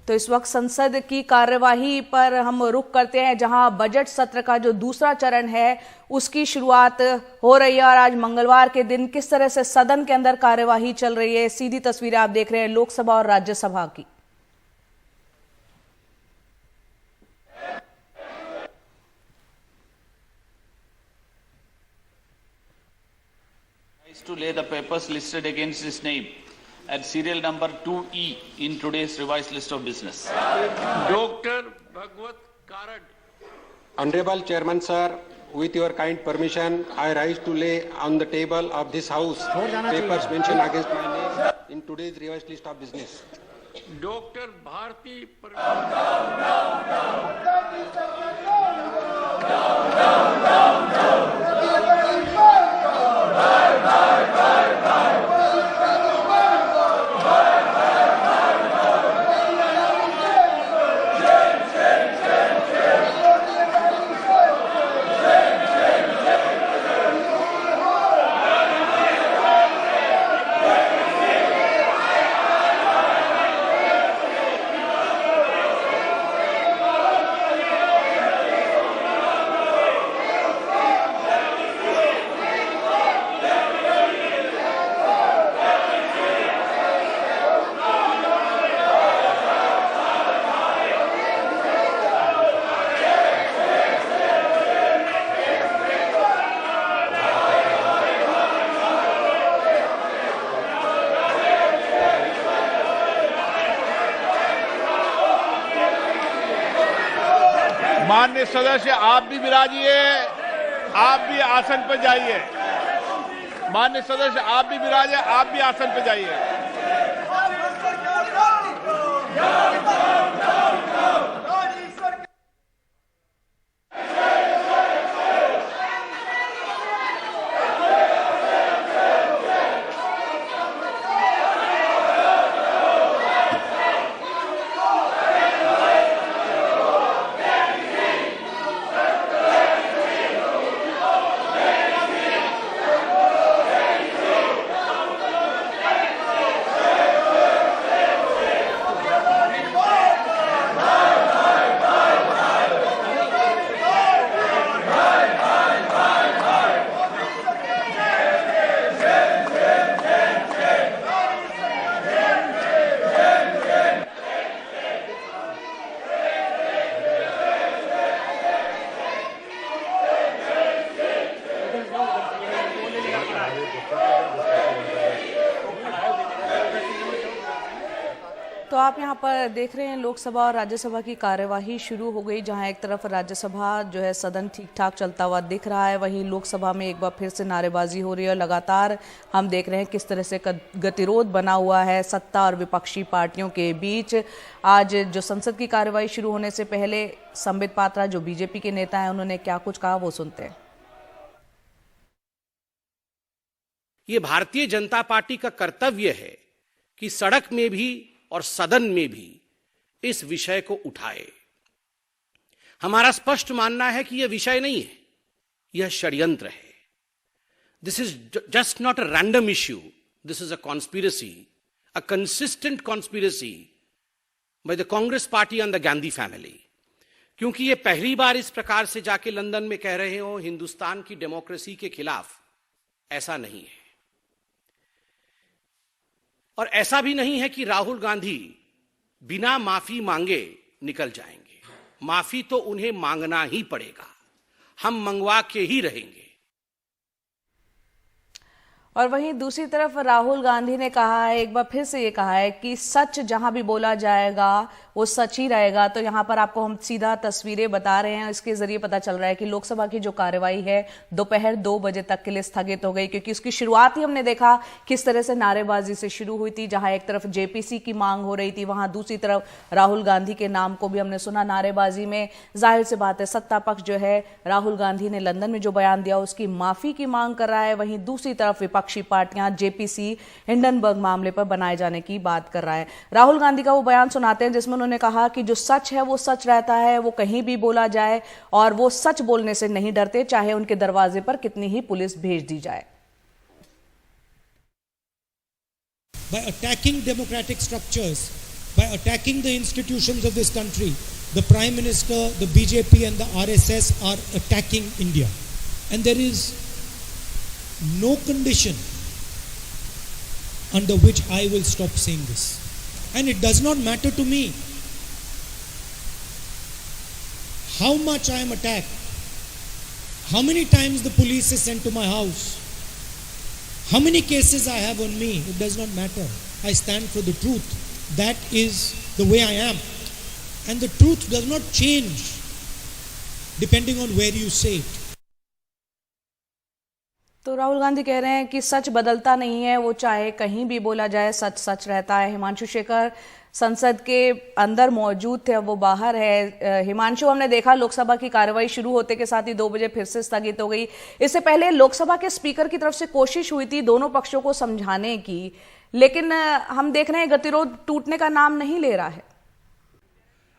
तो इस वक्त संसद की कार्यवाही पर हम रुख करते हैं, जहां बजट सत्र का जो दूसरा चरण है उसकी शुरुआत हो रही है। और आज मंगलवार के दिन किस तरह से सदन के अंदर कार्यवाही चल रही है, सीधी तस्वीरें आप देख रहे हैं लोकसभा और राज्यसभा की। To lay the papers listed against his name at serial number 2E in today's revised list of business. Dr. Bhagwat Karad. Honorable Chairman Sir, with your kind permission, I rise to lay on the table of this House papers mentioned against my name in today's revised list of business. Dr. Bharti माननीय सदस्य, आप भी विराजिए, आप भी आसन पर जाइए। माननीय सदस्य, आप भी विराजिए, आप भी आसन पर जाइए। तो आप यहाँ पर देख रहे हैं लोकसभा और राज्यसभा की कार्यवाही शुरू हो गई, जहाँ एक तरफ राज्यसभा जो है सदन ठीक ठाक चलता हुआ दिख रहा है, वहीं लोकसभा में एक बार फिर से नारेबाजी हो रही है। लगातार हम देख रहे हैं किस तरह से गतिरोध बना हुआ है सत्ता और विपक्षी पार्टियों के बीच। आज जो संसद की कार्यवाही शुरू होने से पहले संबित पात्रा जो बीजेपी के नेता हैं, उन्होंने क्या कुछ कहा वो सुनते हैं। ये भारतीय जनता पार्टी का कर्तव्य है कि सड़क में भी और सदन में भी इस विषय को उठाए। हमारा स्पष्ट मानना है कि यह विषय नहीं है, यह षड्यंत्र है। This is just not a random issue, this is a conspiracy, a consistent conspiracy by the Congress party and the Gandhi family. क्योंकि यह पहली बार इस प्रकार से जाके लंदन में कह रहे हो हिंदुस्तान की डेमोक्रेसी के खिलाफ, ऐसा नहीं है। और ऐसा भी नहीं है कि राहुल गांधी बिना माफी मांगे निकल जाएंगे। माफी तो उन्हें मांगना ही पड़ेगा, हम मंगवा के ही रहेंगे। और वहीं दूसरी तरफ राहुल गांधी ने कहा है, एक बार फिर से ये कहा है कि सच जहां भी बोला जाएगा वो सच ही रहेगा। तो यहां पर आपको हम सीधा तस्वीरें बता रहे हैं, इसके जरिए पता चल रहा है कि लोकसभा की जो कार्यवाही है दोपहर 2 बजे तक के लिए स्थगित हो गई, क्योंकि उसकी शुरुआत ही हमने देखा किस तरह से नारेबाजी से शुरू हुई थी। जहां एक तरफ जेपीसी की मांग हो रही थी, वहां दूसरी तरफ राहुल गांधी के नाम को भी हमने सुना नारेबाजी में। जाहिर सी बात है सत्ता पक्ष जो है राहुल गांधी ने लंदन में जो बयान दिया उसकी माफी की मांग कर रहा है, वहीं दूसरी तरफ विपक्षी पार्टियां जेपीसी हिंडनबर्ग मामले पर बनाए जाने की बात कर रहा है। राहुल गांधी का वो बयान सुनाते हैं जिसमें उन्होंने कहा कि जो सच है वो सच रहता है, वो कहीं भी बोला जाए और वो सच बोलने से नहीं डरते, चाहे उनके दरवाजे पर कितनी ही पुलिस भेज दी जाए। By attacking democratic structures, by attacking the institutions of this country. The Prime Minister, the BJP and the RSS are attacking India. And there is no condition under which I will stop saying this. And it does not matter to me how much I am attacked, how many times the police is sent to my house, how many cases I have on me. It does not matter. I stand for the truth. That is the way I am. And the truth does not change depending on where you say it. तो राहुल गांधी कह रहे हैं कि सच बदलता नहीं है, वो चाहे कहीं भी बोला जाए सच सच रहता है। हिमांशु शेखर संसद के अंदर मौजूद थे, अब वो बाहर है। हिमांशु, हमने देखा लोकसभा की कार्रवाई शुरू होते के साथ ही 2 बजे फिर से स्थगित हो गई। इससे पहले लोकसभा के स्पीकर की तरफ से कोशिश हुई थी दोनों पक्षों को समझाने की, लेकिन हम देख रहे हैं गतिरोध टूटने का नाम नहीं ले रहा है।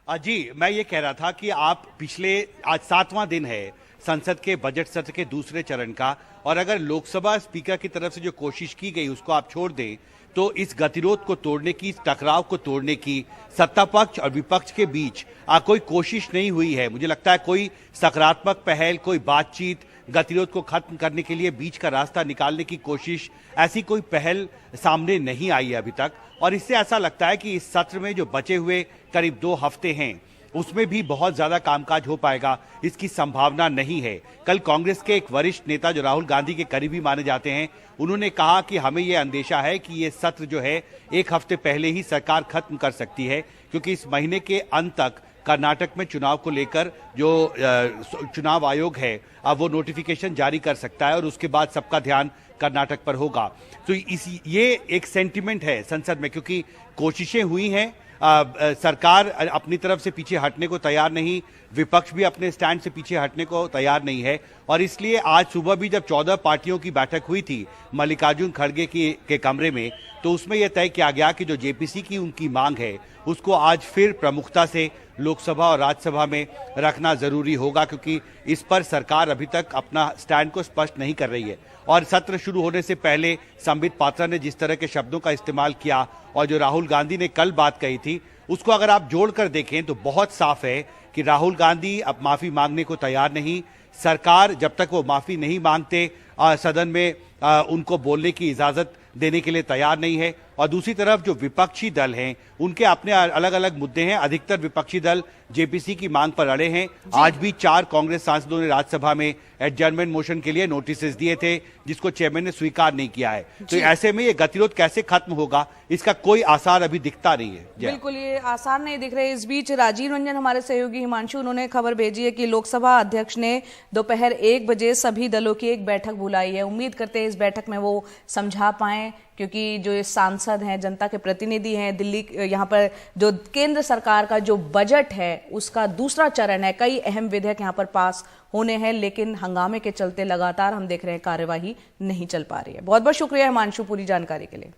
जी, मैं ये कह रहा था कि आप पिछले आज 7वां दिन है संसद के बजट सत्र के दूसरे चरण का, और अगर लोकसभा स्पीकर की तरफ से जो कोशिश की गई उसको आप छोड़ दें तो इस गतिरोध को तोड़ने की, इस टकराव को तोड़ने की सत्ता पक्ष और विपक्ष के बीच कोई कोशिश नहीं हुई है। मुझे लगता है कोई सकारात्मक पहल, कोई बातचीत, गतिरोध को खत्म करने के लिए बीच का रास्ता निकालने की कोशिश, ऐसी कोई पहल सामने नहीं आई है अभी तक। और इससे ऐसा लगता है कि इस सत्र में जो बचे हुए करीब 2 हफ्ते हैं उसमें भी बहुत ज्यादा कामकाज हो पाएगा, इसकी संभावना नहीं है। कल कांग्रेस के एक वरिष्ठ नेता जो राहुल गांधी के करीबी माने जाते हैं, उन्होंने कहा कि हमें यह अंदेशा है कि ये सत्र जो है 1 हफ्ते पहले ही सरकार खत्म कर सकती है, क्योंकि इस महीने के अंत तक कर्नाटक में चुनाव को लेकर जो चुनाव आयोग है अब वो नोटिफिकेशन जारी कर सकता है और उसके बाद सबका ध्यान कर्नाटक पर होगा। तो ये एक सेंटिमेंट है संसद में, क्योंकि कोशिशें हुई हैं, सरकार अपनी तरफ से पीछे हटने को तैयार नहीं, विपक्ष भी अपने स्टैंड से पीछे हटने को तैयार नहीं है। और इसलिए आज सुबह भी जब 14 पार्टियों की बैठक हुई थी मल्लिकार्जुन खड़गे के कमरे में, तो उसमें यह तय किया गया कि जो जेपीसी की उनकी मांग है उसको आज फिर प्रमुखता से लोकसभा और राज्यसभा में रखना जरूरी होगा, क्योंकि इस पर सरकार अभी तक अपना स्टैंड को स्पष्ट नहीं कर रही है। और सत्र शुरू होने से पहले संबित पात्रा ने जिस तरह के शब्दों का इस्तेमाल किया और जो राहुल गांधी ने कल बात कही थी, उसको अगर आप जोड़कर देखें तो बहुत साफ है कि राहुल गांधी अब माफी मांगने को तैयार नहीं। सरकार जब तक वो माफी नहीं मांगते सदन में उनको बोलने की इजाजत देने के लिए तैयार नहीं है। और दूसरी तरफ जो विपक्षी दल हैं उनके अपने अलग अलग मुद्दे हैं। अधिकतर विपक्षी दल जेपीसी की मांग पर अड़े हैं। आज भी 4 कांग्रेस सांसदों ने राज्यसभा में एडजर्नमेंट मोशन के लिए नोटिस दिए थे, जिसको चेयरमैन ने स्वीकार नहीं किया है। तो ऐसे में ये गतिरोध कैसे खत्म होगा, इसका कोई आसार अभी दिखता नहीं है। बिल्कुल, ये आसार नहीं दिख रहे। इस बीच राजीव रंजन हमारे सहयोगी हिमांशु, उन्होंने खबर भेजी है कि लोकसभा अध्यक्ष ने दोपहर 1 बजे सभी दलों की एक बैठक बुलाई है। उम्मीद करते हैं इस बैठक में वो समझा पाए, क्योंकि जो सांसद हैं, जनता के प्रतिनिधि हैं, दिल्ली यहाँ पर जो केंद्र सरकार का जो बजट है उसका दूसरा चरण है, कई अहम विधेयक यहाँ पर पास होने हैं, लेकिन हंगामे के चलते लगातार हम देख रहे हैं कार्यवाही नहीं चल पा रही है। बहुत बहुत शुक्रिया हिमांशु पूरी जानकारी के लिए।